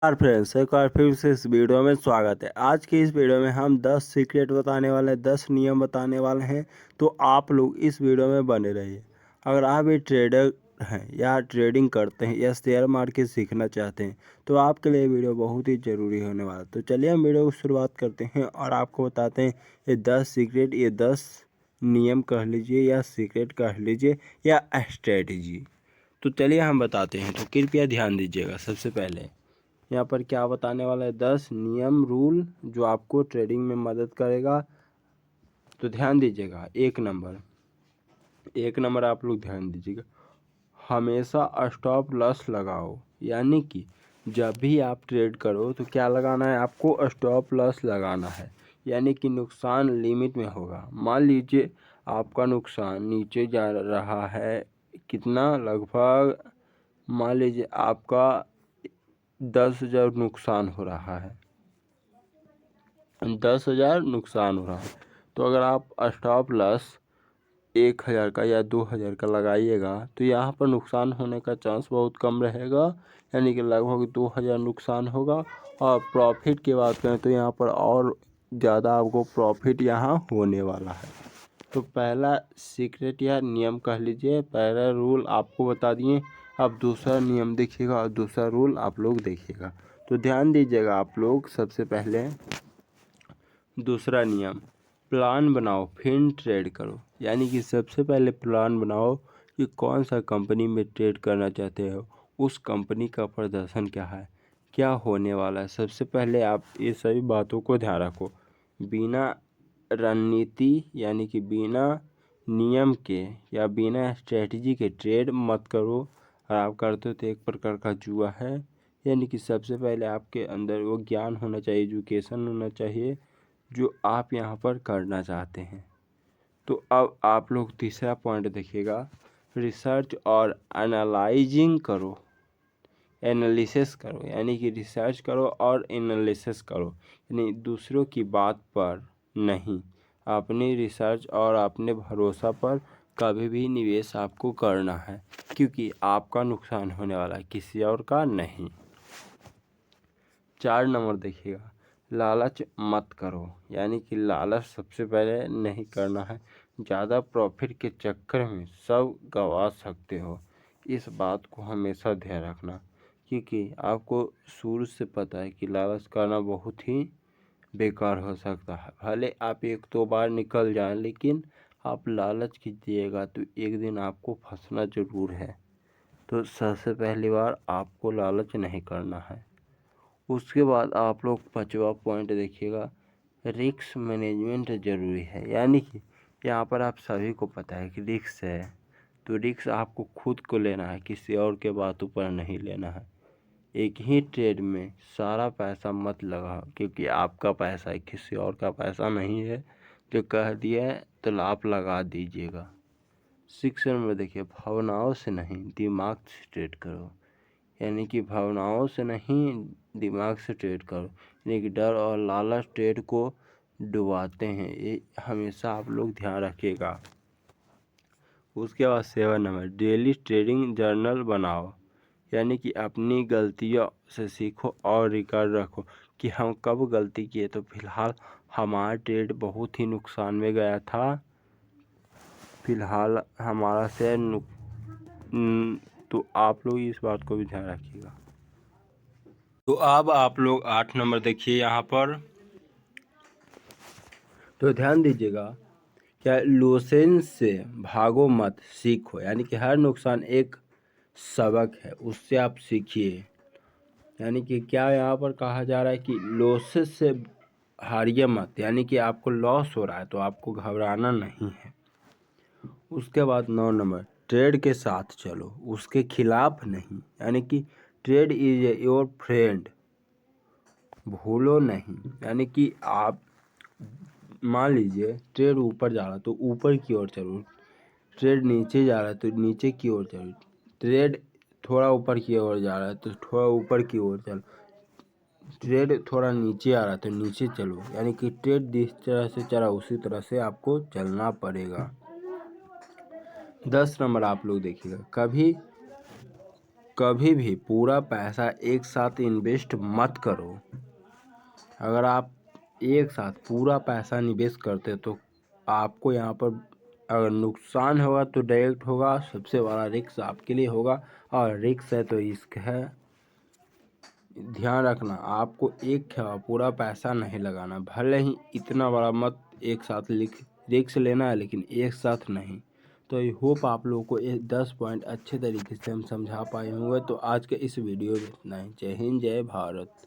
यार फ्रेंड्स, एक बार फिर से इस वीडियो में स्वागत है। आज की इस वीडियो में हम 10 सीक्रेट बताने वाले हैं, 10 नियम बताने वाले हैं। तो आप लोग इस वीडियो में बने रहिए। अगर आप भी ट्रेडर हैं या ट्रेडिंग करते हैं या शेयर मार्केट सीखना चाहते हैं तो आपके लिए वीडियो बहुत ही ज़रूरी होने वाला है। तो चलिए हम वीडियो की शुरुआत करते हैं और आपको बताते हैं ये 10 सीक्रेट, ये 10 नियम कह लीजिए या सीक्रेट कह लीजिए या स्ट्रेटजी। तो चलिए हम बताते हैं, तो कृपया ध्यान दीजिएगा। सबसे पहले यहाँ पर क्या बताने वाला है, 10 नियम रूल जो आपको ट्रेडिंग में मदद करेगा। तो ध्यान दीजिएगा। एक नंबर आप लोग ध्यान दीजिएगा, हमेशा स्टॉप लॉस लगाओ। यानी कि जब भी आप ट्रेड करो तो क्या लगाना है, आपको स्टॉप लॉस लगाना है। यानी कि नुकसान लिमिट में होगा। मान लीजिए आपका नुकसान नीचे जा रहा है, कितना, लगभग मान लीजिए आपका 10,000 नुकसान हो रहा है, 10,000 नुकसान हो रहा है। तो अगर आप स्टॉप लॉस 1,000 का या 2,000 का लगाइएगा तो यहाँ पर नुकसान होने का चांस बहुत कम रहेगा। यानी कि लगभग 2,000 नुकसान होगा। और प्रॉफिट की बात करें तो यहाँ पर और ज़्यादा आपको प्रॉफिट यहाँ होने वाला है। तो पहला सीक्रेट या नियम कह लीजिए, पहला रूल आपको बता दिए। अब दूसरा नियम देखिएगा और दूसरा रूल आप लोग देखिएगा। तो ध्यान दीजिएगा आप लोग। सबसे पहले दूसरा नियम, प्लान बनाओ फिर ट्रेड करो। यानी कि सबसे पहले प्लान बनाओ कि कौन सा कंपनी में ट्रेड करना चाहते हो, उस कंपनी का प्रदर्शन क्या है, क्या होने वाला है। सबसे पहले आप ये सभी बातों को ध्यान रखो। बिना रणनीति यानी कि बिना नियम के या बिना स्ट्रेटजी के ट्रेड मत करो। और आप करते हो तो एक प्रकार का जुआ है। यानी कि सबसे पहले आपके अंदर वो ज्ञान होना चाहिए, एजुकेशन होना चाहिए जो आप यहाँ पर करना चाहते हैं। तो अब आप लोग तीसरा पॉइंट देखिएगा, रिसर्च और एनालाइजिंग करो, एनालिसिस करो। यानी कि रिसर्च करो और एनालिसिस करो, यानी दूसरों की बात पर नहीं, अपनी रिसर्च और अपने भरोसा पर कभी भी निवेश आपको करना है, क्योंकि आपका नुकसान होने वाला है, किसी और का नहीं। 4 नंबर देखिएगा, लालच मत करो। यानी कि लालच सबसे पहले नहीं करना है। ज़्यादा प्रॉफिट के चक्कर में सब गंवा सकते हो, इस बात को हमेशा ध्यान रखना। क्योंकि आपको शुरू से पता है कि लालच करना बहुत ही बेकार हो सकता है। भले आप एक दो बार निकल जाएं, लेकिन आप लालच कीजिएगा तो एक दिन आपको फंसना ज़रूर है। तो सबसे पहली बार आपको लालच नहीं करना है। उसके बाद आप लोग 5वां पॉइंट देखिएगा, रिस्क मैनेजमेंट ज़रूरी है। यानी कि यहाँ पर आप सभी को पता है कि रिस्क है, तो रिस्क आपको खुद को लेना है, किसी और के बातों पर नहीं लेना है। एक ही ट्रेड में सारा पैसा मत लगाओ, क्योंकि आपका पैसा है, किसी और का पैसा नहीं है। जो कह दिया है तो आप लगा दीजिएगा। 6 नंबर देखिए, भावनाओं से नहीं दिमाग से ट्रेड करो। यानी कि भावनाओं से नहीं, दिमाग से ट्रेड करो। यानी कि डर और लालच ट्रेड को डुबाते हैं, ये हमेशा आप लोग ध्यान रखिएगा। उसके बाद 7 नंबर, डेली ट्रेडिंग जर्नल बनाओ। यानी कि अपनी गलतियों से सीखो और रिकॉर्ड रखो कि हम कब गलती किए। तो फिलहाल हमारा ट्रेड बहुत ही नुकसान में गया था, फिलहाल हमारा शेयर तो आप लोग इस बात को भी ध्यान रखिएगा। तो अब आप लोग 8 नंबर देखिए यहाँ पर। तो ध्यान दीजिएगा, क्या लूसेंस से भागो मत, सीखो। यानी कि हर नुकसान एक सबक है, उससे आप सीखिए। यानी कि क्या यहाँ पर कहा जा रहा है कि लॉसेस से हारिए मत। यानी कि आपको लॉस हो रहा है तो आपको घबराना नहीं है। उसके बाद 9 नंबर, ट्रेड के साथ चलो, उसके खिलाफ नहीं। यानी कि ट्रेड इज योर फ्रेंड, भूलो नहीं। यानी कि आप मान लीजिए ट्रेड ऊपर जा रहा है तो ऊपर की ओर चलो, ट्रेड नीचे जा रहा है तो नीचे की ओर चलो, ट्रेड थोड़ा ऊपर की ओर जा रहा है तो थोड़ा ऊपर की ओर चलो, ट्रेड थोड़ा नीचे आ रहा है तो नीचे चलो। यानी कि ट्रेड जिस तरह से चला उसी तरह से आपको चलना पड़ेगा। 10 नंबर आप लोग देखिएगा, कभी कभी भी पूरा पैसा एक साथ इन्वेस्ट मत करो। अगर आप एक साथ पूरा पैसा निवेश करते तो आपको यहाँ पर अगर नुकसान होगा तो डायरेक्ट होगा, सबसे बड़ा रिस्क आपके लिए होगा, और रिस्क है तो रिस्क है। ध्यान रखना, आपको एक पूरा पैसा नहीं लगाना, भले ही इतना बड़ा मत एक साथ रिस्क लेना है, लेकिन एक साथ नहीं। तो आई होप आप लोगों को ये 10 पॉइंट अच्छे तरीके से हम समझा पाए होंगे। तो आज के इस वीडियो में इतना ही। जय हिंद, जय भारत।